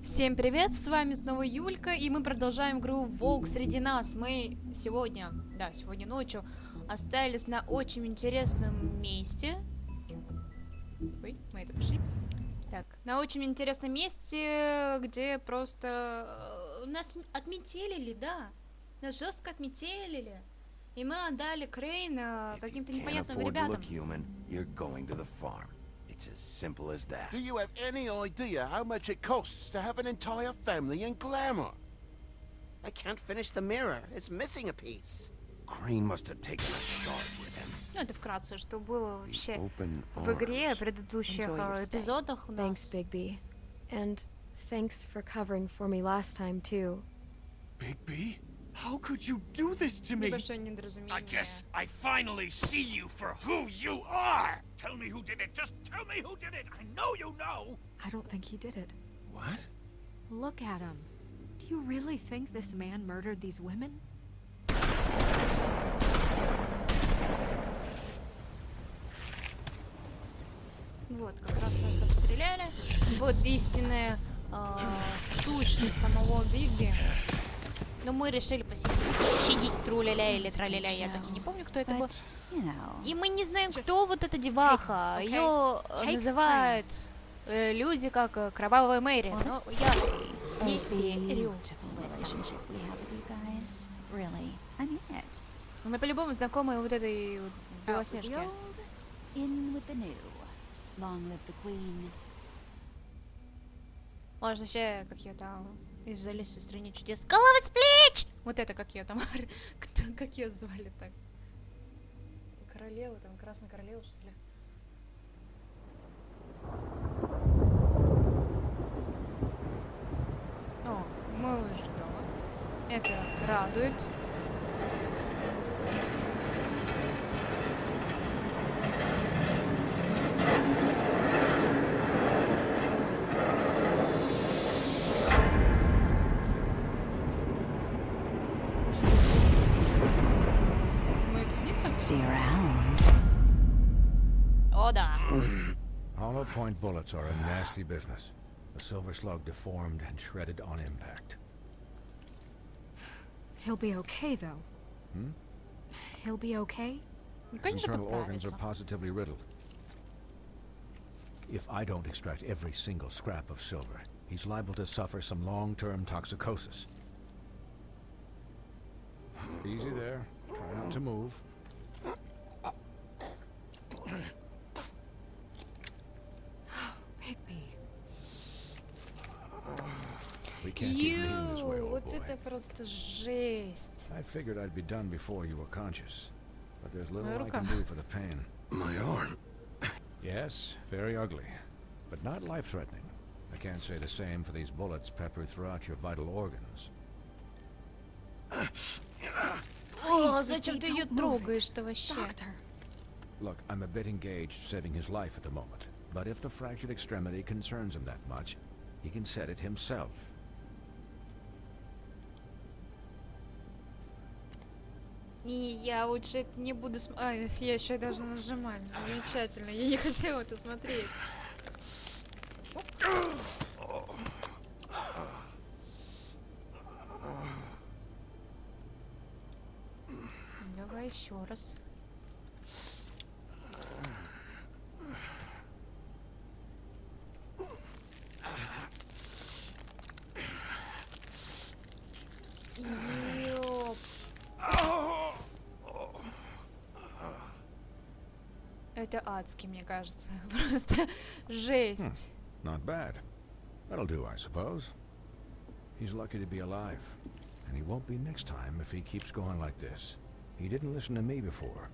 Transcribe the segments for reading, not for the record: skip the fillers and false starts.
Всем привет, с вами снова Юлька, и мы продолжаем игру «Волк среди нас». Мы сегодня ночью остались на очень интересном месте. Ой, мы это пришли. Так, на очень интересном месте, где просто нас отметелили, да. Нас жестко отметелили. И мы отдали Крейна каким-то непонятным ребятам. It's as simple as that. Do you have any idea how much it costs to have an entire family in glamour? I can't finish the mirror. It's missing a piece. Crane must have taken a shard with him. Ну, это вкратце, что было вообще в игре, в предыдущих эпизодах у нас. Thanks, Bigby. And thanks for covering for me last time, too. Bigby? How could you do this to me? Небольшое недоразумение. I guess I finally see you for who you are! Tell me who did it! Just tell me who did it! I know you know! I don't think he did it. What? Look at him. Do you really think this man murdered these women? Вот, как раз нас обстреляли. Вот истинная сущность самого Бигби. Но мы решили пощадить тру-ля-ля или тра-ля-ля, я так и не помню, кто это был. И мы не знаем, кто вот эта деваха. Ее называют люди как Кровавая Мэри. Но я не верю. Мы по-любому знакомы вот этой Белоснежке. Можно вообще, как я там, из Алисы в стране чудес. Голова с плеч! Вот это как я там, как ее звали так? Королева, там, Красная Королева, что ли? О, мы уже дома. Это радует. See you around. О, да. Hollow point bullets are a nasty business. The silver slug deformed and shredded on impact. He'll be okay, though. Hmm? He'll be okay? His internal organs are positively riddled. If I don't extract every single scrap of silver, he's liable to suffer some long-term toxicosis. Easy there. Try not to move. Вот это просто жесть. I figured I'd be done before you were conscious, but there's little I can do for the pain. My arm. Yes, very ugly, but not life-threatening. I can't say the same for these bullets peppered throughout your vital organs. О, зачем ты ее трогаешь-то вообще? Look, I'm a bit engaged saving his life at the moment, but if the fractured extremity concerns him that much, he can set it himself. И я лучше не буду смотреть. Я еще должна нажимать. Замечательно. Я не хотела это смотреть. Давай еще раз. Ёп. Это адски, мне кажется. Просто жесть. Not bad. That'll do, I suppose. He's lucky to be alive, and he won't be next time if he keeps going like this. He didn't listen to me before.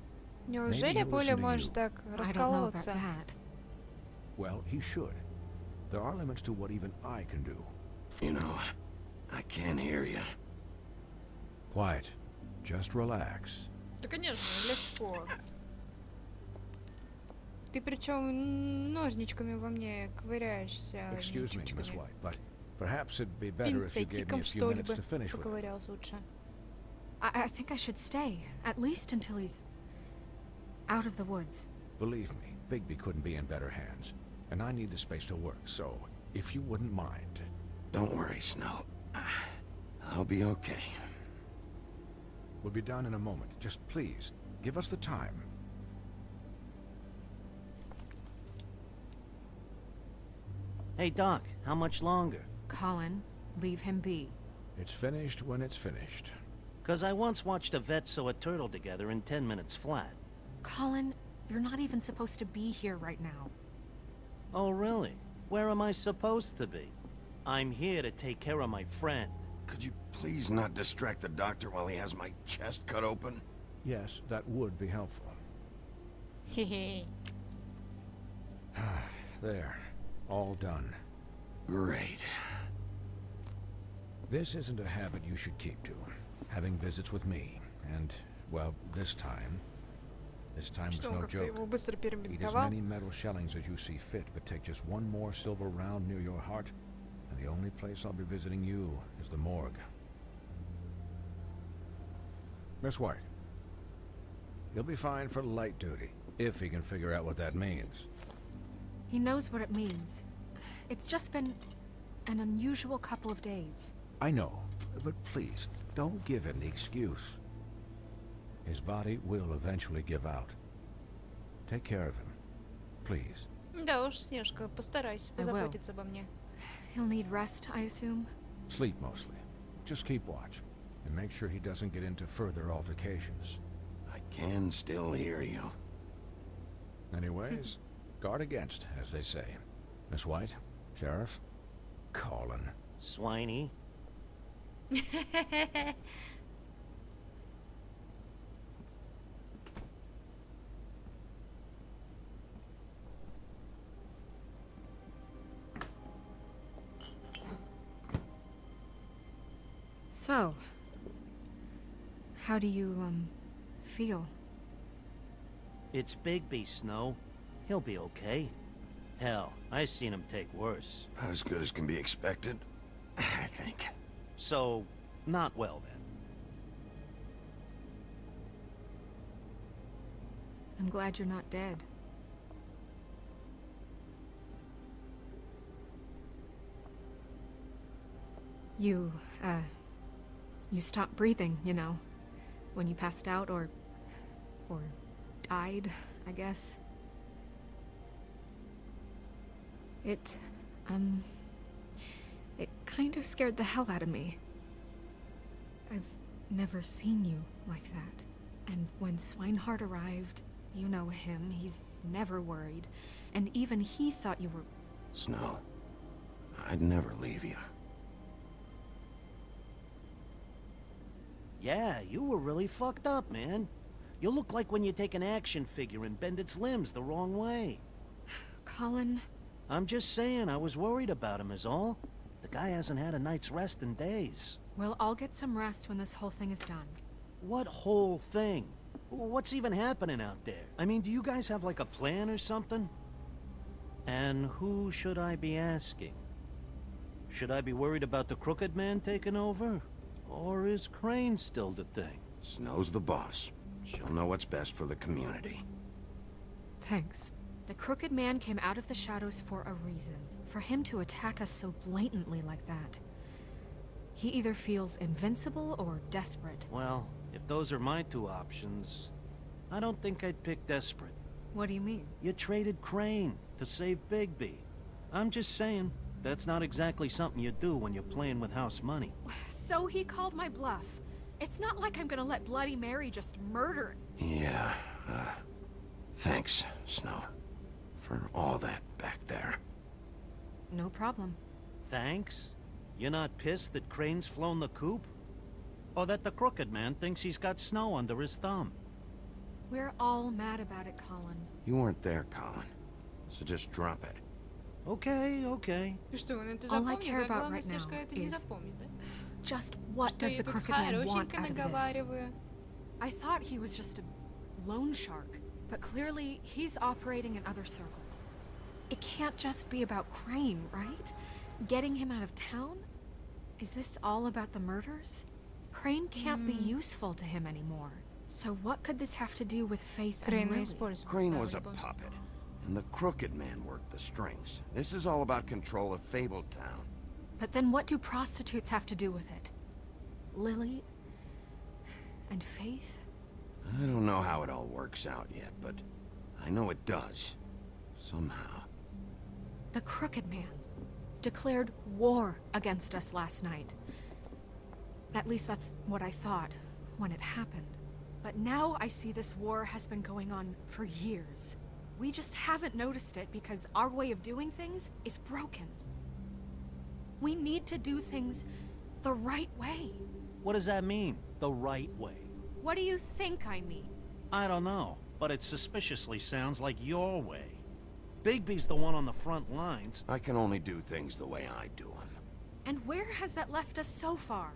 Неужели Поля может так расколоться? Well, he should. There are limits to what even I can do. You know, I can't hear you. Quiet. Just relax. Да, конечно, легко. Ты причем ножничками во мне ковыряешься. Excuse me, Miss White, but perhaps it'd be better if you gave me a few minutes to finish with it. Лучше. I think I should stay, at least until he's out of the woods. Believe me, Bigby couldn't be in better hands, and I need the space to work, so if you wouldn't mind. Don't worry, Snow. I'll be okay. We'll be down in a moment. Just please, give us the time. Hey, Doc, how much longer? Colin, leave him be. It's finished when it's finished. 'Cause I once watched a vet sew a turtle together in 10 minutes flat. Colin, you're not even supposed to be here right now. Oh, really? Where am I supposed to be? I'm here to take care of my friend. Could you please not distract the doctor while he has my chest cut open? Yes, that would be helpful. Hehe. There. All done. Great. This isn't a habit you should keep to. Having visits with me. And, well, this time was Что, он no как-то joke. его быстро Eat as перебинтовал? many metal shellings as you see fit, but take just one more silver round near your heart, and the only place I'll be visiting you is the morgue. Miss White. He'll be fine for light duty, if he can figure out what that means. He knows what it means. It's just been an unusual couple of days. I know, but please, don't give him the excuse. His body will eventually give out. Take care of him, please. Да уж, Снежка, постарайся I will. позаботиться обо мне. He'll need rest, I assume. Sleep mostly. Just keep watch, and make sure he doesn't get into further altercations. I can still hear you. Anyways, guard against, as they say. Miss White, Sheriff, Colin. Swiney. So, how do you, feel? It's Bigby, Snow. He'll be okay. Hell, I seen him take worse. Not as good as can be expected, I think. So, not well then. I'm glad you're not dead. You stopped breathing, you know, when you passed out or died, I guess. It kind of scared the hell out of me. I've never seen you like that. And when Swinehart arrived, you know him, he's never worried. And even he thought you were... Snow, I'd never leave you. Yeah, you were really fucked up, man. You look like when you take an action figure and bend its limbs the wrong way. Colin, I'm just saying, I was worried about him is all. The guy hasn't had a night's rest in days. well, I'll get some rest when this whole thing is done. What whole thing? What's even happening out there? I mean, do you guys have like a plan or something? And who should I be asking? Should I be worried about the Crooked Man taking over? Or is Crane still the thing? Snow's the boss. She'll know what's best for the community. Thanks. The Crooked Man came out of the shadows for a reason. For him to attack us so blatantly like that. He either feels invincible or desperate. Well, if those are my two options, I don't think I'd pick desperate. What do you mean? You traded Crane to save Bigby. I'm just saying, that's not exactly something you do when you're playing with house money. So he called my bluff. It's not like I'm gonna let Bloody Mary just murder... Yeah, thanks, Snow, for all that back there. No problem. Thanks? You're not pissed that Crane's flown the coop? Or that the Crooked Man thinks he's got Snow under his thumb? We're all mad about it, Colin. You weren't there, Colin, so just drop it. Okay, okay. И что, он это All I запомнит, care а about главное, right Снежка now это не is запомнит, да? Just what Что does я the тут Crooked Man want хорошенько out of this? наговариваю. I thought he was just a loan shark, but clearly he's operating in other circles. It can't just be about Crane, right? Getting him out of town? Is this all about the murders? Crane can't be useful to him anymore. So what could this have to do with Faith and Крейна Lily? использовал. Crane да, was в a любом случае. puppet, and the Crooked Man worked the strings. This is all about control of Fabletown. But then what do prostitutes have to do with it? Lily? And Faith? I don't know how it all works out yet, but I know it does. Somehow. The Crooked Man declared war against us last night. At least that's what I thought when it happened. But now I see this war has been going on for years. We just haven't noticed it because our way of doing things is broken. We need to do things the right way. What does that mean, the right way? What do you think I mean? I don't know, but it suspiciously sounds like your way. Bigby's the one on the front lines. I can only do things the way I do them. And where has that left us so far?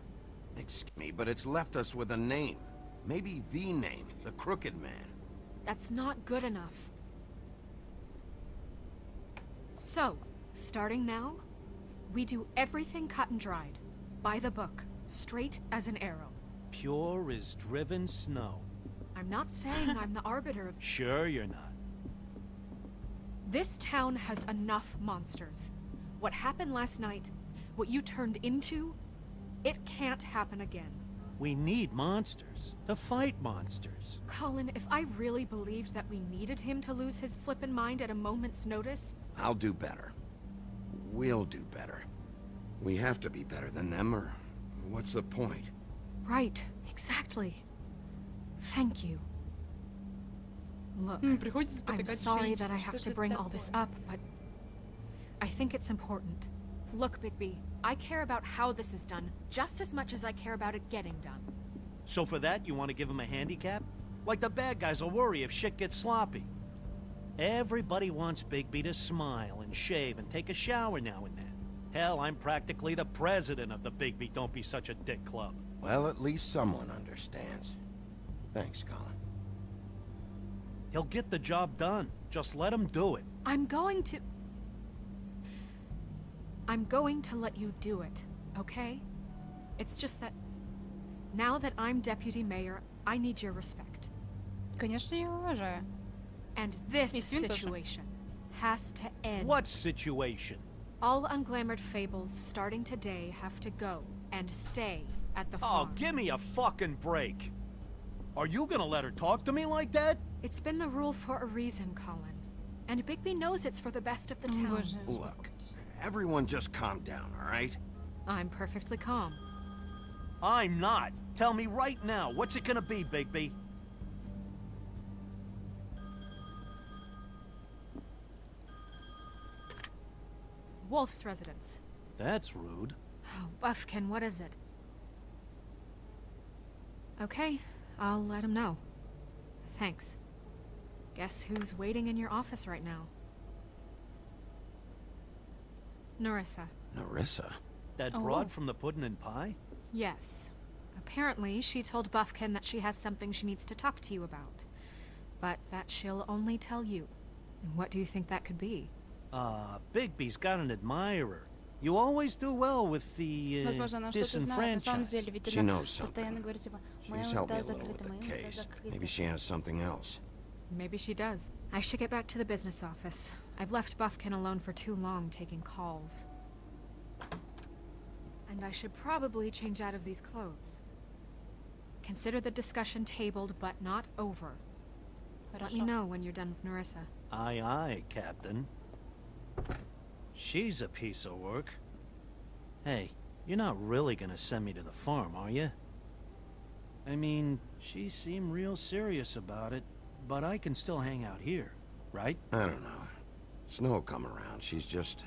Excuse me, but it's left us with a name. Maybe the name, the Crooked Man. That's not good enough. So, starting now, we do everything cut and dried. By the book, straight as an arrow. Pure as driven snow. I'm not saying I'm the arbiter of... Sure you're not. This town has enough monsters. What happened last night, what you turned into, it can't happen again. We need monsters. To fight monsters. Colin, if I really believed that we needed him to lose his flippin' mind at a moment's notice... I'll do better. We'll do better. We have to be better than them, or what's the point? Right, exactly. Thank you. Look, Приходится I'm спотыкать sorry женщину. that I Что have ж to это bring all this такое? up, but I think it's important. Look, Bigby, I care about how this is done just as much as I care about it getting done. So for that, you want to give him a handicap? Like the bad guys will worry if shit gets sloppy. Everybody wants Bigby to smile and shave and take a shower now and then. Hell, I'm practically the president of the Bigby Don't Be Such a Dick Club. Well, at least someone understands. Thanks, Colin. He'll get the job done. Just let him do it. I'm going to let you do it, okay? It's just that now that I'm deputy mayor, I need your respect. Конечно, я уважаю. And this И Свин тоже. situation has to end. What situation? All unglamored fables starting today have to go and stay at the Oh, farm. give me a fucking break. Are you gonna let her talk to me like that? It's been the rule for a reason, Colin. And Bigby knows it's for the best of the town. Боже, Look, everyone just calm down, all right? I'm perfectly calm. I'm not. Tell me right now, what's it gonna be, Bigby? Wolf's residence. That's rude. Oh, Buffkin, what is it? Okay, I'll let him know. Thanks. Guess who's waiting in your office right now? Narissa. Narissa? That Oh. broad from the Puddin' and Pie? Yes. Apparently, she told Buffkin that she has something she needs to talk to you about. But that she'll only tell you. And what do you think that could be? Bigby's got an admirer. You always do well with the, Возможно, она что-то знает. На самом disenfranchised. деле, ведь She она knows something. постоянно говорит, типа, моя She's helped me уста a little with закрыты, the мои уста case. закрыты. Maybe she has something else. Maybe she does. I should get back to the business office. I've left Buffkin alone for too long taking calls. And I should probably change out of these clothes. Consider the discussion tabled, but not over. Let me Хорошо. know when you're done with Narissa. Aye, aye, Captain. She's a piece of work. Hey, you're not really gonna send me to the farm, are you? I mean, she seemed real serious about it, but I can still hang out here, right? I don't know. Snow come around. She's just...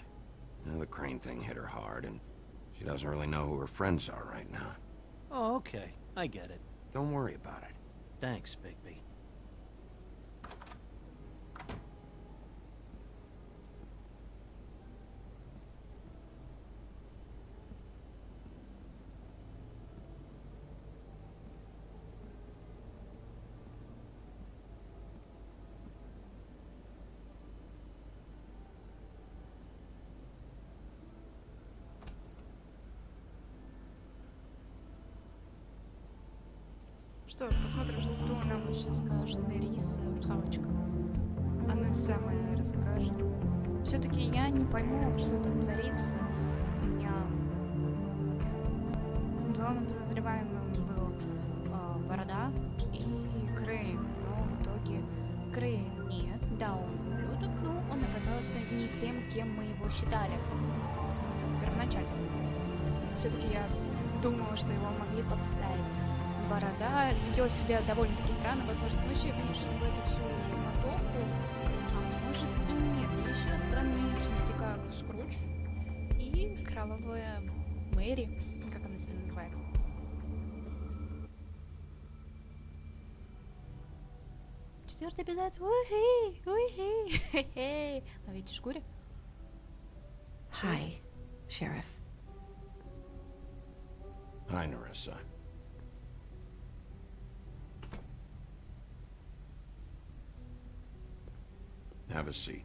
the crane thing hit her hard, and she doesn't really know who her friends are right now. Oh, okay. I get it. Don't worry about it. Thanks, Bigby. Что ж, посмотрим, что нам сейчас скажет Нериса, русалочка. Она самая расскажет. Все-таки я не пойму, что там творится. У меня Главным подозреваемым был Борода и Крейн, но в итоге Крейн нет, да, он ублюдок, но он оказался не тем, кем мы его считали первоначально. Все-таки я думала, что его могли подставить. Борода ведет себя довольно-таки странно, возможно, вообще вмешан в эту всю суматоху, а может и нет. Еще странные личности, как Скрудж и кровавая Мэри, как она себя называет. Четвертый эпизод. Ухи, ухи, хе-хе. А ведь в шкуре. Hi, Sheriff. Hi, Narissa. Have a seat.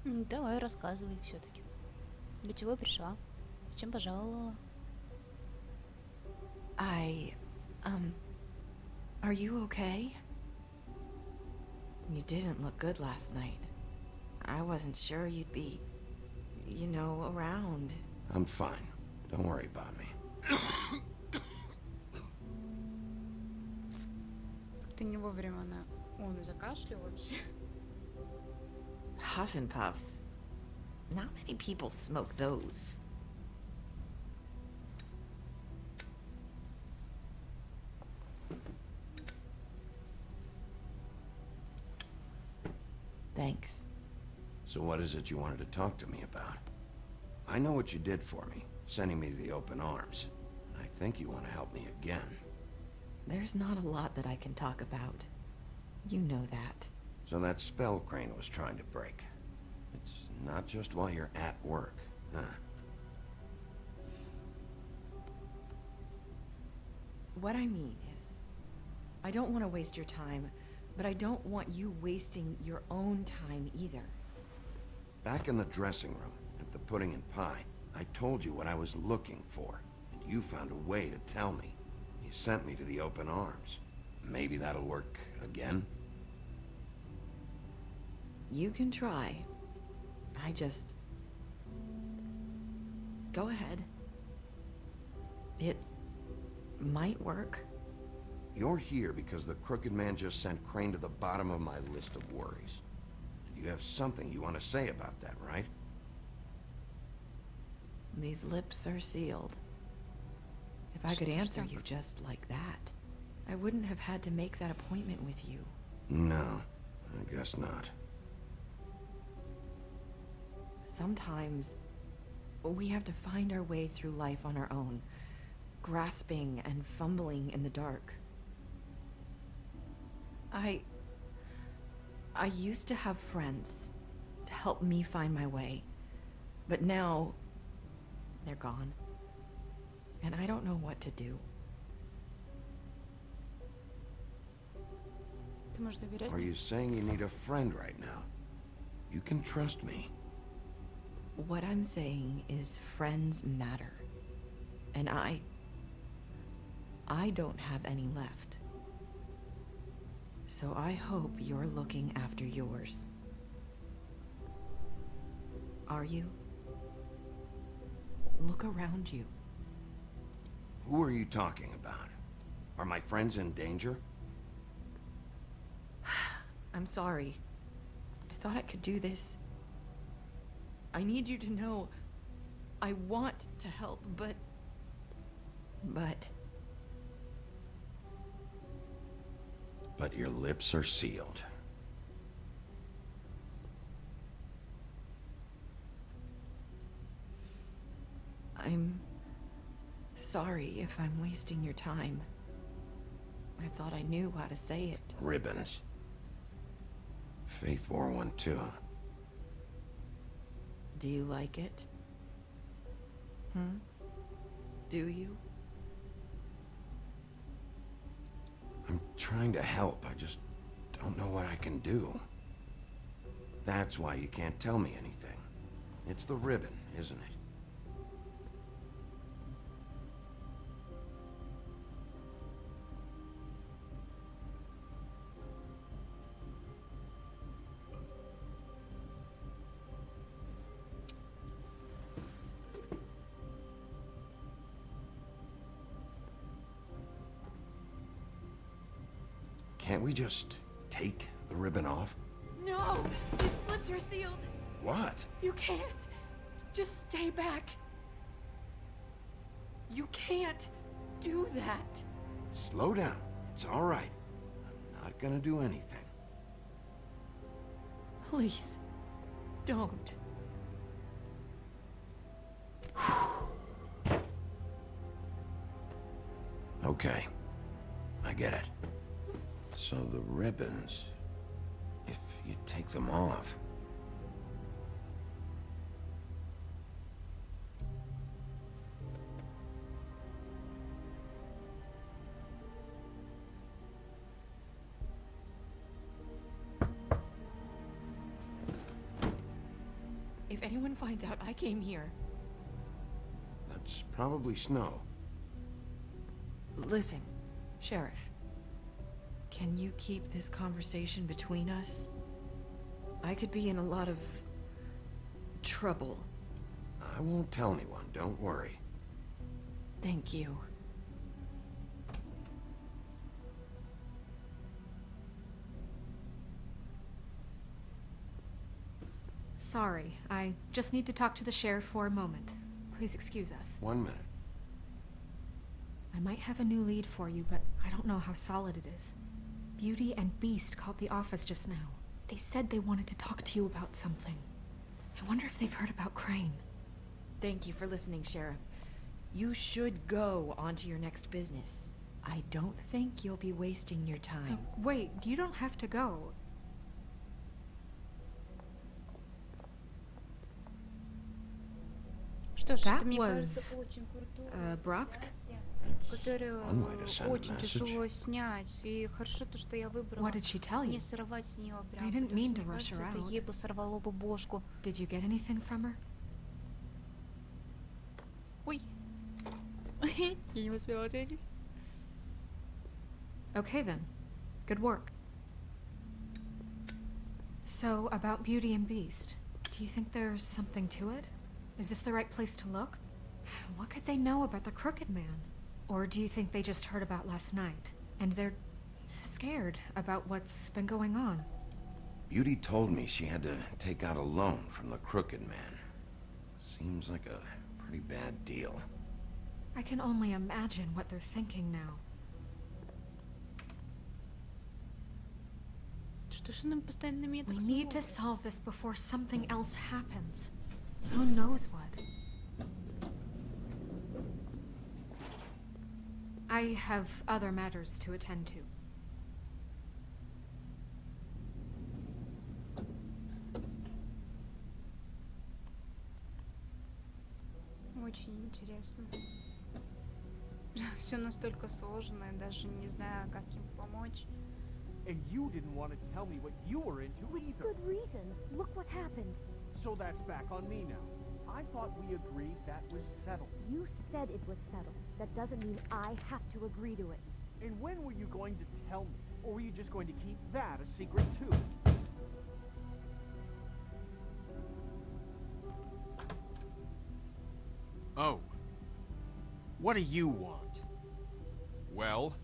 Давай, рассказывай все-таки. Для чего пришла? Зачем пожаловала? Are you okay? You didn't look good last night. I wasn't sure you'd be, you know, around. I'm fine. Don't worry about me. Как-то не вовремя он закашлял вообще. Huff and puffs. Not many people smoke those. Thanks. So what is it you wanted to talk to me about? I know what you did for me, sending me to the open arms. I think you want to help me again. There's not a lot that I can talk about. You know that. So that spell Crane was trying to break. It's not just while you're at work, huh? What I mean is, I don't want to waste your time, but I don't want you wasting your own time either. Back in the dressing room, at the pudding and pie, I told you what I was looking for, and you found a way to tell me. You sent me to the open arms. Maybe that'll work again? You can try. I just... Go ahead. It might work. You're here because the crooked man just sent Crane to the bottom of my list of worries. You have something you want to say about that, right? These lips are sealed. If I could answer you just like that, I wouldn't have had to make that appointment with you. No, I guess not. Sometimes we have to find our way through life on our own, grasping and fumbling in the dark. I used to have friends to help me find my way, but now they're gone, and I don't know what to do. Ты можешь доверять? Are you saying you need a friend right now? You can trust me. What I'm saying is friends matter, and I don't have any left. So I hope you're looking after yours. Are you? Look around you. Who are you talking about? Are my friends in danger? I'm sorry. I thought I could do this. I need you to know I want to help, but... But your lips are sealed. I'm sorry if I'm wasting your time. I thought I knew how to say it. Ribbons. Faith wore one too. Do you like it? Do you? I'm trying to help. I just don't know what I can do. That's why you can't tell me anything. It's the ribbon, isn't it? Can't we just take the ribbon off? No! These flips are sealed! What? You can't! Just stay back! You can't do that! Slow down. It's all right. I'm not gonna do anything. Please, don't. Okay. I get it. So the ribbons, if you take them off... If anyone finds out I came here... That's probably Snow. Listen, Sheriff. Can you keep this conversation between us? I could be in a lot of... trouble. I won't tell anyone, don't worry. Thank you. Sorry, I just need to talk to the sheriff for a moment. Please excuse us. 1 minute. I might have a new lead for you, but I don't know how solid it is. Beauty and Beast called the office just now. They said they wanted to talk to you about something. I wonder if they've heard about Crane. Thank you for listening, Sheriff. You should go on to your next business. I don't think you'll be wasting your time. Wait, you don't have to go. Что ж, That это, мне was кажется, очень крутая abrupt. ситуация, которую One way to send a очень message. тяжело снять. И хорошо то, что я выбрала What did she tell you? не сорвать с нее прям. I didn't потому mean что, to мне rush кажется, her это out. ей бы сорвало бы бошку. Did you get anything from her? Ой. Я не успела ответить. Okay then. Good work. So, about Beauty and Beast, do you think there's something to it? Is this the right place to look? What could they know about the Crooked Man? Or do you think they just heard about last night, and they're scared about what's been going on? Beauty told me she had to take out a loan from the Crooked Man. Seems like a pretty bad deal. I can only imagine what they're thinking now. Что ж нам постоянно на меня We так need to смотрит? solve this before something else happens. Who knows what? I have other matters to attend to. Очень интересно. Все настолько сложно, я даже не знаю, как им помочь. And you didn't want to tell me what you were into either. Good reason. Look what happened. So that's back on me now. I thought we agreed that was settled. You said it was settled. That doesn't mean I have to agree to it. And when were you going to tell me? Or were you just going to keep that a secret too? Oh. What do you want? Well?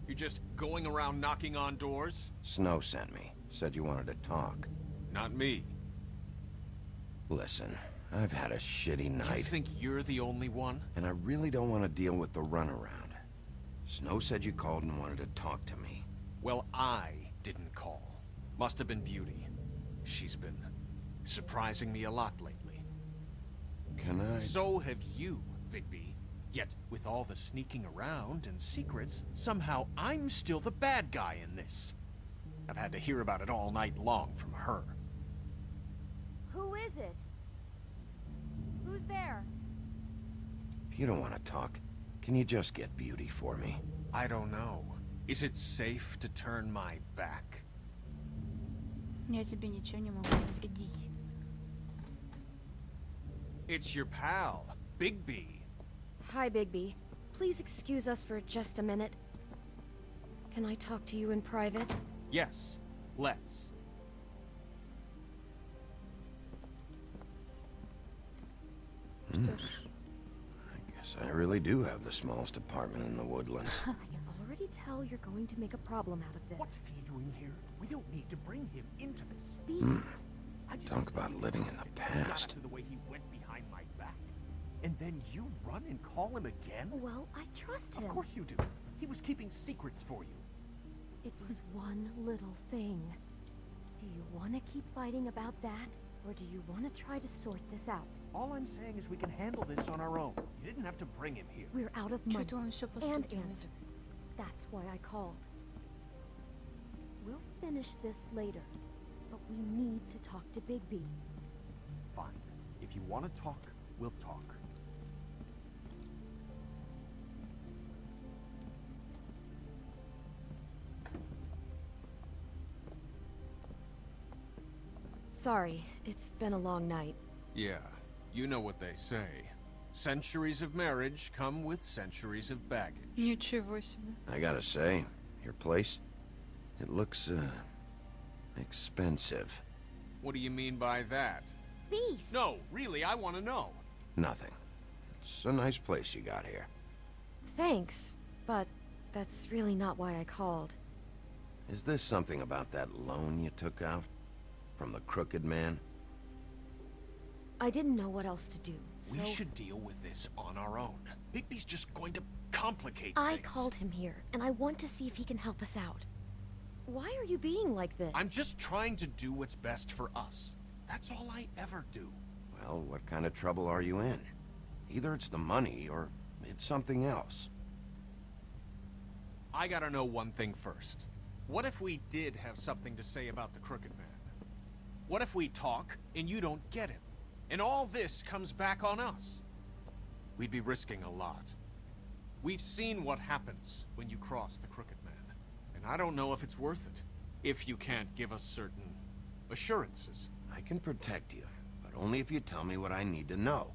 You're just going around knocking on doors? Snow sent me. Said you wanted to talk. Not me. Listen, I've had a shitty You night. think you're the only one? And I really don't want to deal with the runaround. Snow said you called and wanted to talk to me. Well, I didn't call. Must have been Beauty. She's been surprising me a lot lately. Can I... So have you, Vigby. Yet, with all the sneaking around and secrets, somehow I'm still the bad guy in this. I've had to hear about it all night long from her. Who is it? Who's there? If you don't want to talk, can you just get Beauty for me? I don't know. Is it safe to turn my back? Я тебе ничего не могу навредить. It's your pal, Bigby. Hi, Bigby. Please excuse us for just a minute. Can I talk to you in private? Yes, let's. Что ж, I guess I really do have the smallest apartment in the woodlands. I can already tell you're going to make a problem out of this. What's he doing here? We don't need to bring him into this. Beast. I just Talk about living in the past. to the way he went behind my back. And then you run and call him again? Well, I trust him. Of course you do. He was keeping secrets for you. It was one little thing. Do you want to keep fighting about that? Or do you want to try to sort this out? All I'm saying is we can handle this on our own. You didn't have to bring him here. We're out of money Что-то он все and постукивает. answers. That's why I called. We'll finish this later, but we need to talk to Bigby. Fine. If you want to talk, we'll talk. Sorry, it's been a long night. Yeah, you know what they say. Centuries of marriage come with centuries of baggage. Ничего себе. I gotta say, your place, it looks, expensive. What do you mean by that? Beast! No, really, I want to know. Nothing. It's a nice place you got here. Thanks, but that's really not why I called. Is this something about that loan you took out? From the crooked man? I didn't know what else to do, so... We should deal with this on our own. Bigby's just going to complicate I things. called him here, and I want to see if he can help us out. Why are you being like this? I'm just trying to do what's best for us. That's all I ever do. Well, what kind of trouble are you in? Either it's the money, or it's something else. I gotta know one thing first. What if we did have something to say about the crooked man? What if we talk, and you don't get him? And all this comes back on us? We'd be risking a lot. We've seen what happens when you cross the crooked man. And I don't know if it's worth it. If you can't give us certain assurances. I can protect you, but only if you tell me what I need to know.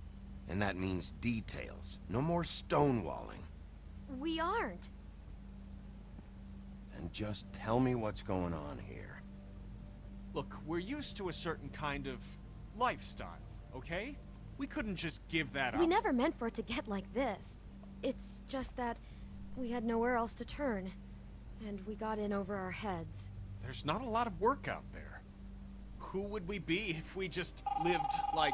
And that means details. No more stonewalling. We aren't. And just tell me what's going on here. Look, we're used to a certain kind of lifestyle, okay? We couldn't just give that up. We never meant for it to get like this. It's just that we had nowhere else to turn, and we got in over our heads. There's not a lot of work out there. Who would we be if we just lived like...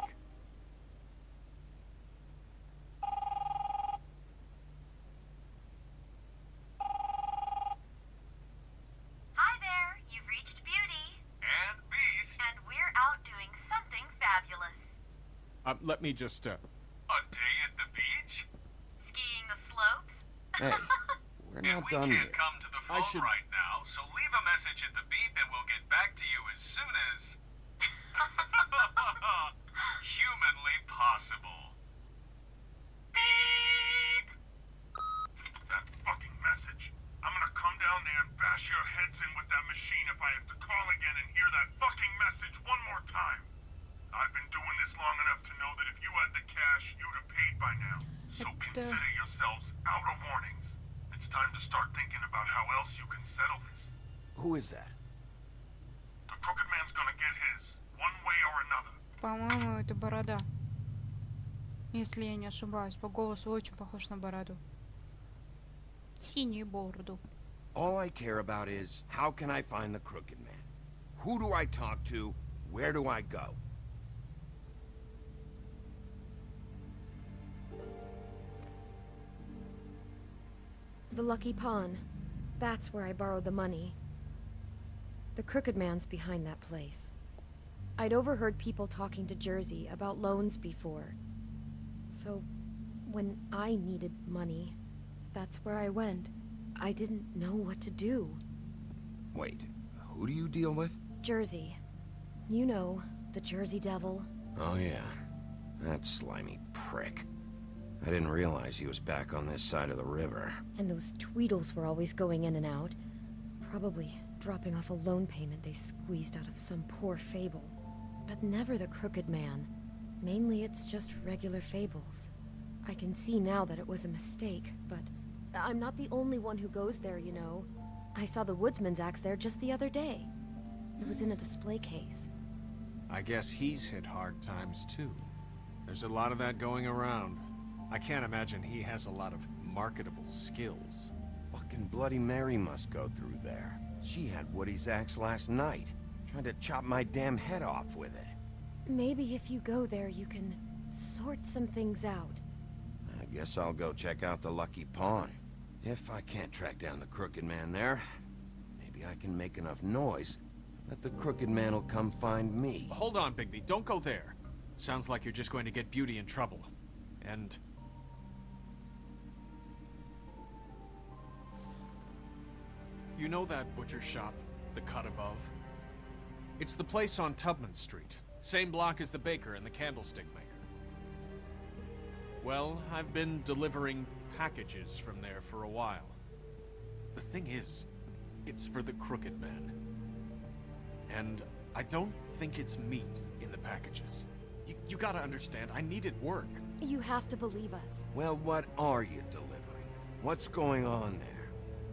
Hi there, you've reached Beauty. And Beast. And we're out doing something fabulous. let me just, A day at the beach? Skiing the slopes? Hey, we're not done We yet. can't come to the I phone should- right now, so leave a message at the beep and we'll get back to you as soon as... humanly possible. Beep! That fucking message. I'm gonna come down there and bash your heads in with that machine if I have to call again and hear that fucking message one more time. I've been doing this long enough to know that if you had the cash, you'd have paid by now. So consider yourselves out of warnings. It's time to start thinking about how else you can settle this. Who is that? The crooked man's gonna get his, one way or another. По-моему, это борода. Если я не ошибаюсь. По голосу очень похож на бороду. Синюю бороду. All I care about is, how can I find the crooked man? Who do I talk to? Where do I go? The Lucky Pawn. That's where I borrowed the money. The Crooked Man's behind that place. I'd overheard people talking to Jersey about loans before. So, when I needed money, that's where I went. I didn't know what to do. Wait, who do you deal with? Jersey. You know, the Jersey Devil. Oh yeah, that slimy prick. I didn't realize he was back on this side of the river. And those Tweedles were always going in and out. Probably dropping off a loan payment they squeezed out of some poor fable. But never the Crooked Man. Mainly it's just regular fables. I can see now that it was a mistake, but I'm not the only one who goes there, you know. I saw the woodsman's axe there just the other day. It was in a display case. I guess he's hit hard times too. There's a lot of that going around. I can't imagine he has a lot of marketable skills. Fuck Fucking Bloody Mary must go through there. She had Woody's axe last night, trying to chop my damn head off with it. Maybe if you go there, you can sort some things out. I guess I'll go check out the Lucky Pawn. If I can't track down the Crooked Man there, maybe I can make enough noise that the Crooked Man will come find me. Hold on, Bigby. Don't go there. Sounds like you're just going to get Beauty in trouble. And... you know that butcher shop, the cut above? It's the place on Tubman Street. Same block as the baker and the candlestick maker. Well, I've been delivering packages from there for a while. The thing is, it's for the Crooked Man. And I don't think it's meat in the packages. You gotta understand, I needed work. You have to believe us. Well, what are you delivering? What's going on there?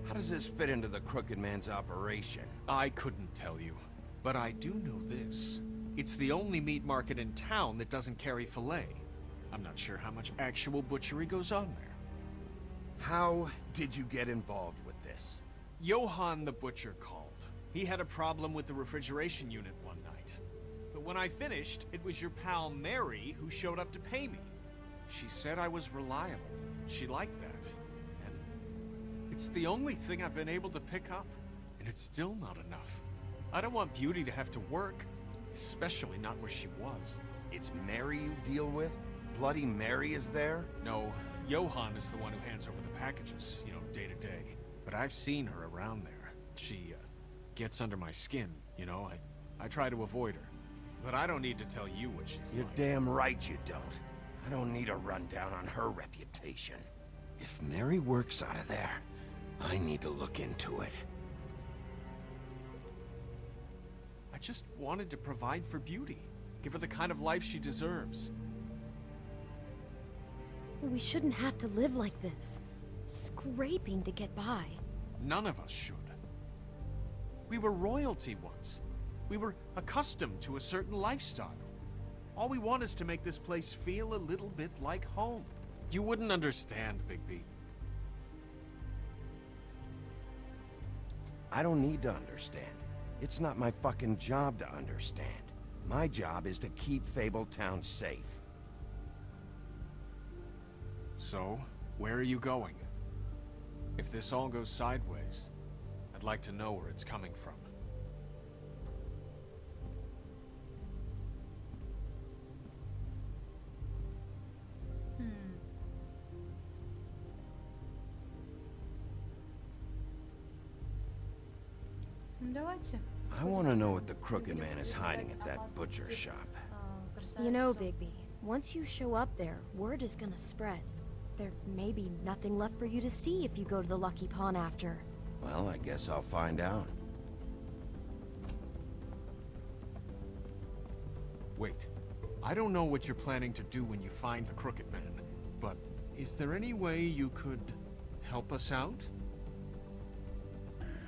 How does this fit into the Crooked Man's operation? I couldn't tell you, but I do know this. It's the only meat market in town that doesn't carry filet. I'm not sure how much actual butchery goes on there. How did you get involved with this? Johann the butcher called. He had a problem with the refrigeration unit one night. But when I finished, it was your pal Mary who showed up to pay me. She said I was reliable. She liked that. And it's the only thing I've been able to pick up. And it's still not enough. I don't want Beauty to have to work, especially not where she was. It's Mary you deal with? Bloody Mary is there? No, Johann is the one who hands over the packages, you know, day to day. But I've seen her around there. She, gets under my skin, you know? I try to avoid her. But I don't need to tell you what she's You're like. damn right you don't. I don't need a rundown on her reputation. If Mary works out of there, I need to look into it. I just wanted to provide for Beauty. Give her the kind of life she deserves. We shouldn't have to live like this. Scraping to get by. None of us should. We were royalty once. We were accustomed to a certain lifestyle. All we want is to make this place feel a little bit like home. You wouldn't understand, Bigby. I don't need to understand. It's not my fucking job to understand. My job is to keep Fabletown safe. So, where are you going? If this all goes sideways, I'd like to know where it's coming from. Давайте. I want to know what the Crooked Man is hiding at that butcher shop. You know, Bigby, once you show up there, word is gonna spread. There may be nothing left for you to see if you go to the Lucky Pawn after. Well, I guess I'll find out. Wait, I don't know what you're planning to do when you find the Crooked Man, but is there any way you could help us out?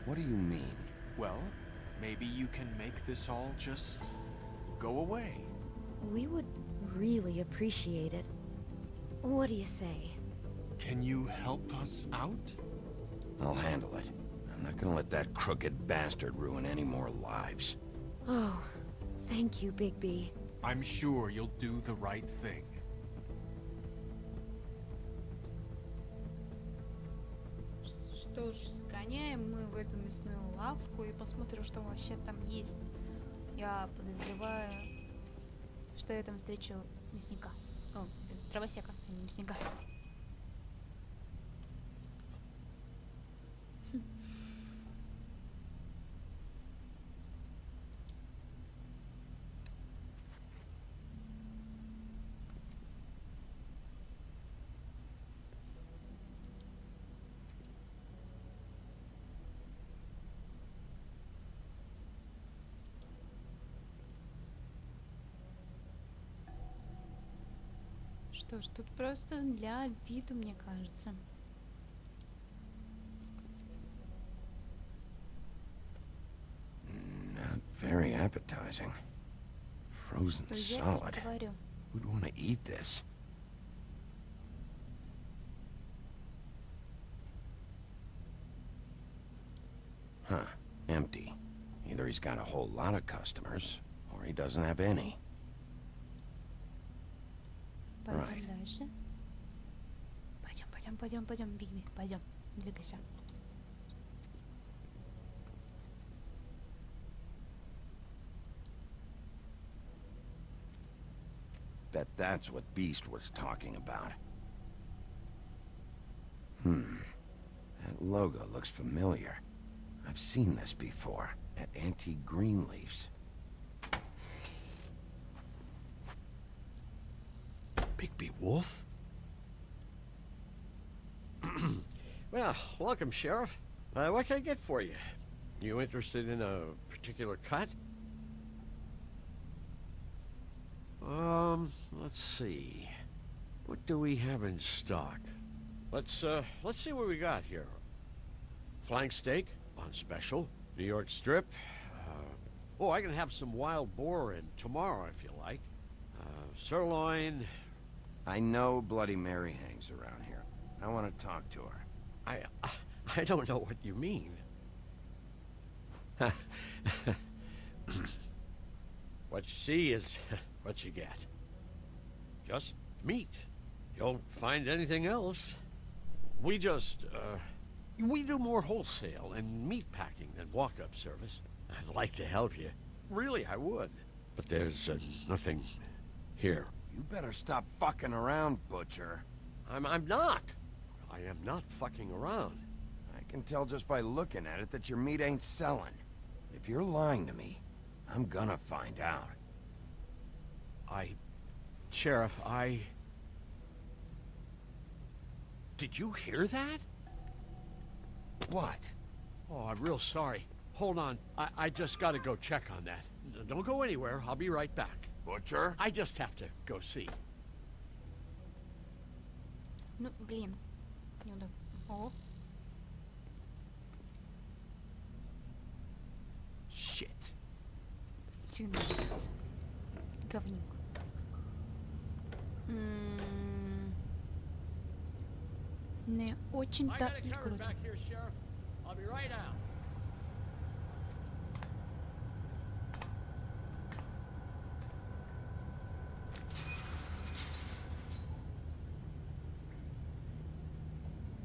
What do you mean? Well, maybe you can make this all just go away. We would really appreciate it. What do you say? Can you help us out? I'll handle it. I'm not gonna let that crooked bastard ruin any more lives. Oh, thank you, Bigby. I'm sure you'll do the right thing. Что ж, сгоняем мы в эту мясную лавку и посмотрим, что вообще там есть. Я подозреваю, что я там встречу мясника. О, дровосека, а не мясника. Что ж, тут просто для виду, мне кажется. Not very appetizing. Frozen То я solid. и говорю. Who'd want to eat this? Huh. Empty. Either he's got a whole lot of customers, or he doesn't have any. Пойдем дальше. Пойдем, Бигби, пойдем, двигайся. Bet that's what Beast was talking about. That logo looks familiar. I've seen this before, at Antique Greenleaf's. Bigby Wolf? Well, welcome, Sheriff. What can I get for you? You interested in a particular cut? Let's see. What do we have in stock? Let's see what we got here. Flank steak on special. New York strip. Oh, I can have some wild boar in tomorrow if you like. Sirloin. I know Bloody Mary hangs around here. I want to talk to her. I don't know what you mean. What you see is what you get. Just meat. You don't find anything else. We just, we do more wholesale and meat packing than walk-up service. I'd like to help you. Really, I would. But there's nothing here. You better stop fucking around, Butcher. I'm not. I am not fucking around. I can tell just by looking at it that your meat ain't selling. If you're lying to me, I'm gonna find out. Sheriff, Did you hear that? What? Oh, I'm real sorry. Hold on. I just gotta go check on that. Don't go anywhere. I'll be right back. Butcher? I just have to go see. Ну, блин. Неудобно. О. Shit. Тюнер взялся. Говнюк. Не очень-то и круто. I'll be right out.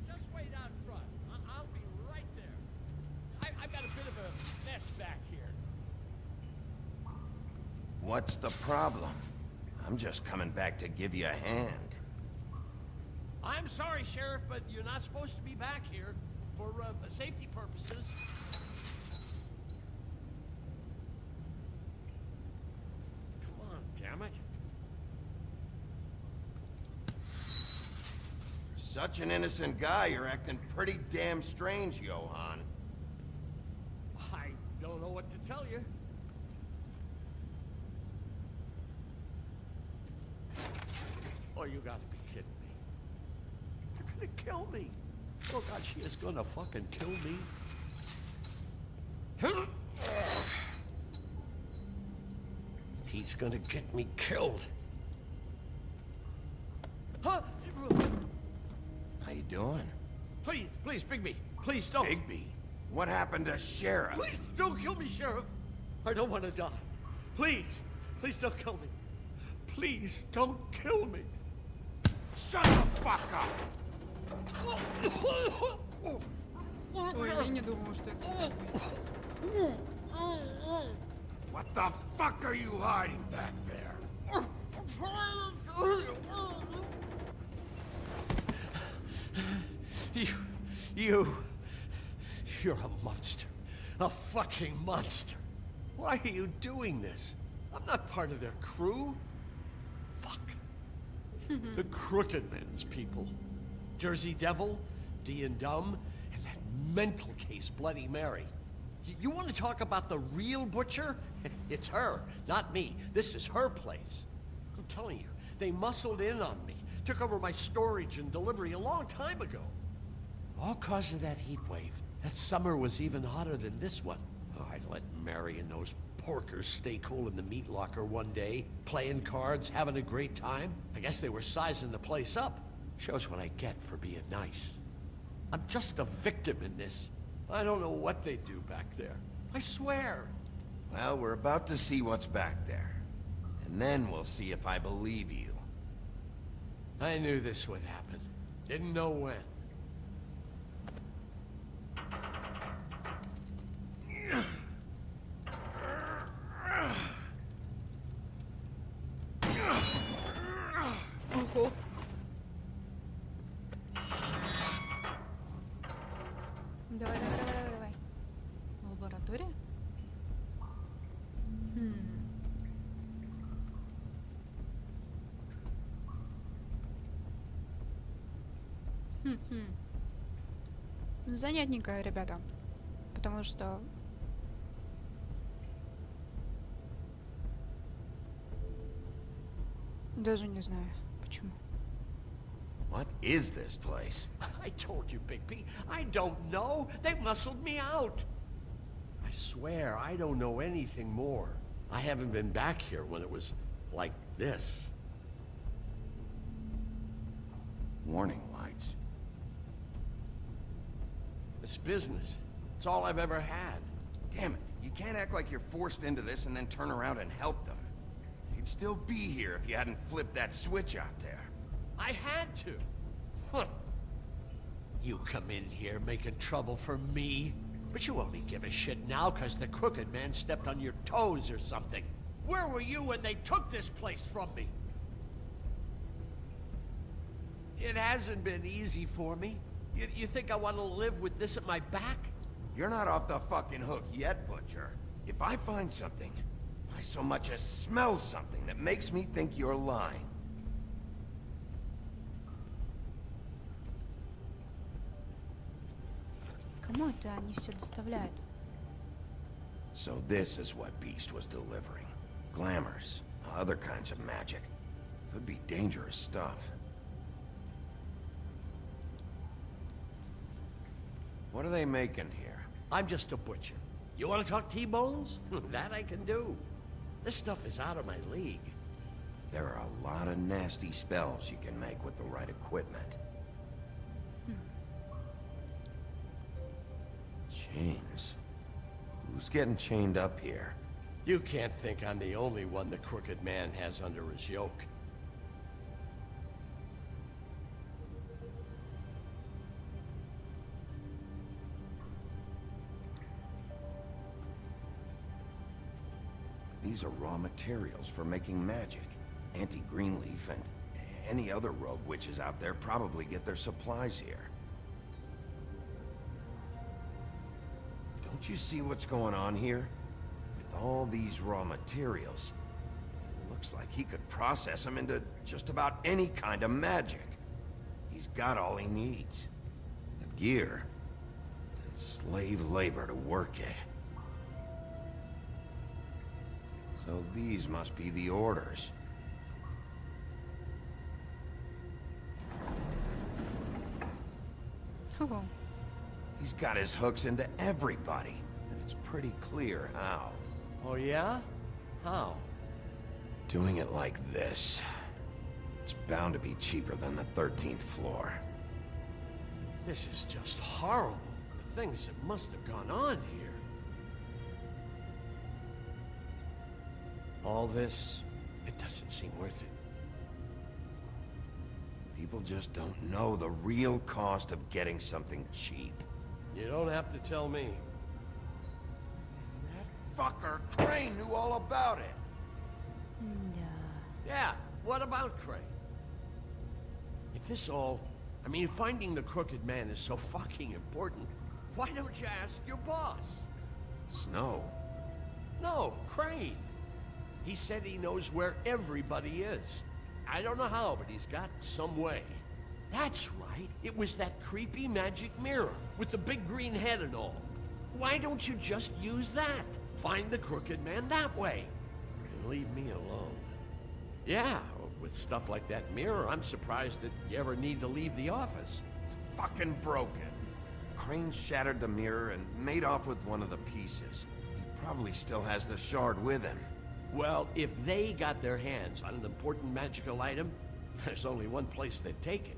Just wait out front. I'll be right there. I've got a bit of a mess back here. What's the problem? I'm just coming back to give you a hand. I'm sorry, Sheriff, but you're not supposed to be back here for safety purposes. Come on, damn it. For such an innocent guy, you're acting pretty damn strange, Johann. I don't know what to tell you. Oh, you gotta be kidding me. They're gonna kill me. Oh, God, she is gonna fucking kill me. He's gonna get me killed. Huh? How you doing? Please, Bigby. Please don't. Bigby? What happened to Sheriff? Please don't kill me, Sheriff. I don't want to die. Please don't kill me. Please don't kill me. Shut the fuck up! Ой, я не думала, что это... What the fuck are you hiding back there? You're a monster. A fucking monster. Why are you doing this? I'm not part of their crew. Fuck. The Crooked Man's people. Jersey Devil, D and Dumb, and that mental case, Bloody Mary. You want to talk about the real butcher? It's her, not me. This is her place. I'm telling you, they muscled in on me, took over my storage and delivery a long time ago. All cause of that heat wave. That summer was even hotter than this one. Oh, I let Mary and those porkers stay cool in the meat locker one day, playing cards, having a great time. I guess they were sizing the place up. Shows what I get for being nice. I'm just a victim in this. I don't know what they do back there. I swear. Well, we're about to see what's back there. And then we'll see if I believe you. I knew this would happen. Didn't know when. Ого. Давай. Лаборатория? Занятненько, ребята. Потому что... Даже не знаю, почему. What is this place? I told you, Bigby. I don't know. They muscled me out. I swear, I don't know anything more. I haven't been back here when it was like this. Warning lights. It's business. It's all I've ever had. Damn it, you can't act like you're forced into this and then turn around and help them. You'd still be here if you hadn't flipped that switch out there. I had to. Huh. You come in here making trouble for me, but you only give a shit now because the crooked man stepped on your toes or something. Where were you when they took this place from me? It hasn't been easy for me. You think I want to live with this at my back? You're not off the fucking hook yet, Butcher. If I find something, if I so much as smell something that makes me think you're lying, Кому это они все доставляют? So this is what Beast was delivering. Glamours, other kinds of magic. Could be dangerous stuff. What are they making here? I'm just a butcher. You want to talk T-bones? That I can do. This stuff is out of my league. There are a lot of nasty spells you can make with the right equipment. Chains. Who's getting chained up here? You can't think I'm the only one the crooked man has under his yoke. These are raw materials for making magic. Auntie Greenleaf and any other rogue witches out there probably get their supplies here. Don't you see what's going on here? With all these raw materials, it looks like he could process them into just about any kind of magic. He's got all he needs. The gear, and slave labor to work it. So these must be the orders. Ого. He's got his hooks into everybody, and it's pretty clear how. Oh yeah? How? Doing it like this. It's bound to be cheaper than the 13th floor. This is just horrible. The things that must have gone on here. All this, it doesn't seem worth it. People just don't know the real cost of getting something cheap. You don't have to tell me. That fucker Crane knew all about it. Yeah, what about Crane? If this all... I mean, finding the crooked man is so fucking important, why don't you ask your boss? Snow? No, Crane. He said he knows where everybody is. I don't know how, but he's got some way. That's right. It was that creepy magic mirror with the big green head and all. Why don't you just use that? Find the crooked man that way. And leave me alone. Yeah, with stuff like that mirror, I'm surprised that you ever need to leave the office. It's fucking broken. Crane shattered the mirror and made off with one of the pieces. He probably still has the shard with him. Well, if they got their hands on an important magical item, there's only one place they'd take it.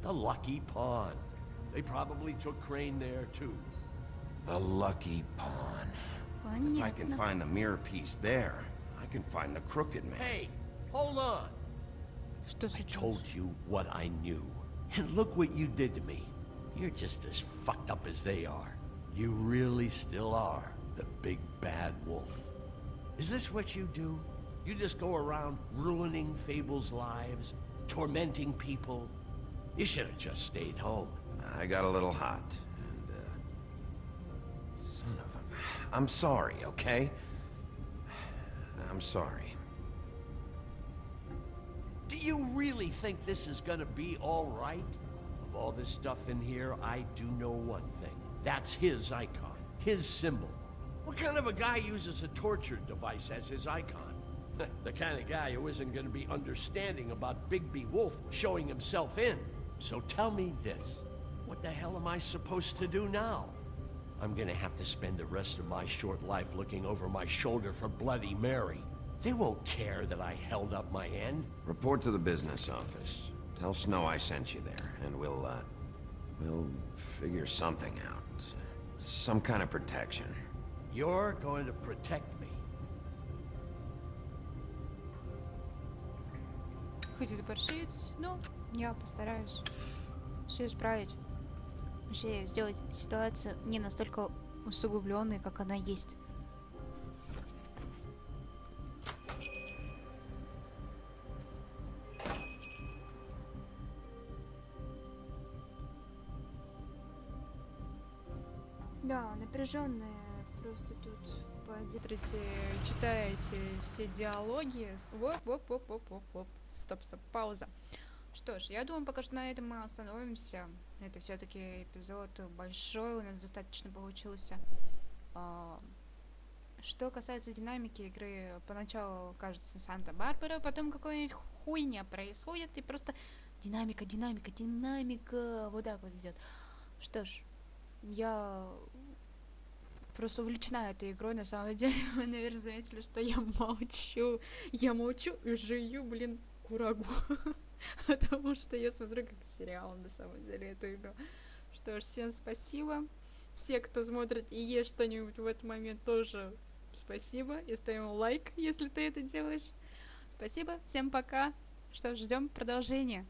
The Lucky Pawn. They probably took Crane there, too. The lucky pawn. If I can Понятно. find the mirror piece there, I can find the crooked man. Hey, hold on. Что I случилось? told you what I knew. And look what you did to me. You're just as fucked up as they are. You really still are the big bad wolf. Is this what you do? You just go around ruining Fable's lives, tormenting people? You should have just stayed home. I got a little hot, and, son of a... I'm sorry, okay? I'm sorry. Do you really think this is gonna be all right? Of all this stuff in here, I do know one thing. That's his icon, his symbol. What kind of a guy uses a torture device as his icon? The kind of guy who isn't gonna be understanding about Bigby Wolf showing himself in. So tell me this. What the hell am I supposed to do now? I'm gonna have to spend the rest of my short life looking over my shoulder for Bloody Mary. They won't care that I held up my end. Report to the business office. Tell Snow I sent you there, and we'll figure something out. Some kind of protection. You're going to protect me. Хоть это паршивец, но я постараюсь все исправить. Вообще сделать ситуацию не настолько усугубленной, как она есть. Да, напряженная. Просто тут подитрите, читаете все диалоги. Воп. Стоп, пауза. Что ж, я думаю, пока что на этом мы остановимся. Это все-таки эпизод большой, у нас достаточно получился. Что касается динамики игры, поначалу кажется Санта-Барбара, потом какая-нибудь хуйня происходит, и просто динамика, вот так вот идет. Что ж, я просто увлечена этой игрой, на самом деле. Вы, наверное, заметили, что я молчу и жую, курагу. Потому что я смотрю как сериал, на самом деле, эту игру. Что ж, всем спасибо. Все, кто смотрит и есть что-нибудь в этот момент, тоже спасибо. И ставим лайк, если ты это делаешь. Спасибо, всем пока. Что ж, ждем продолжения.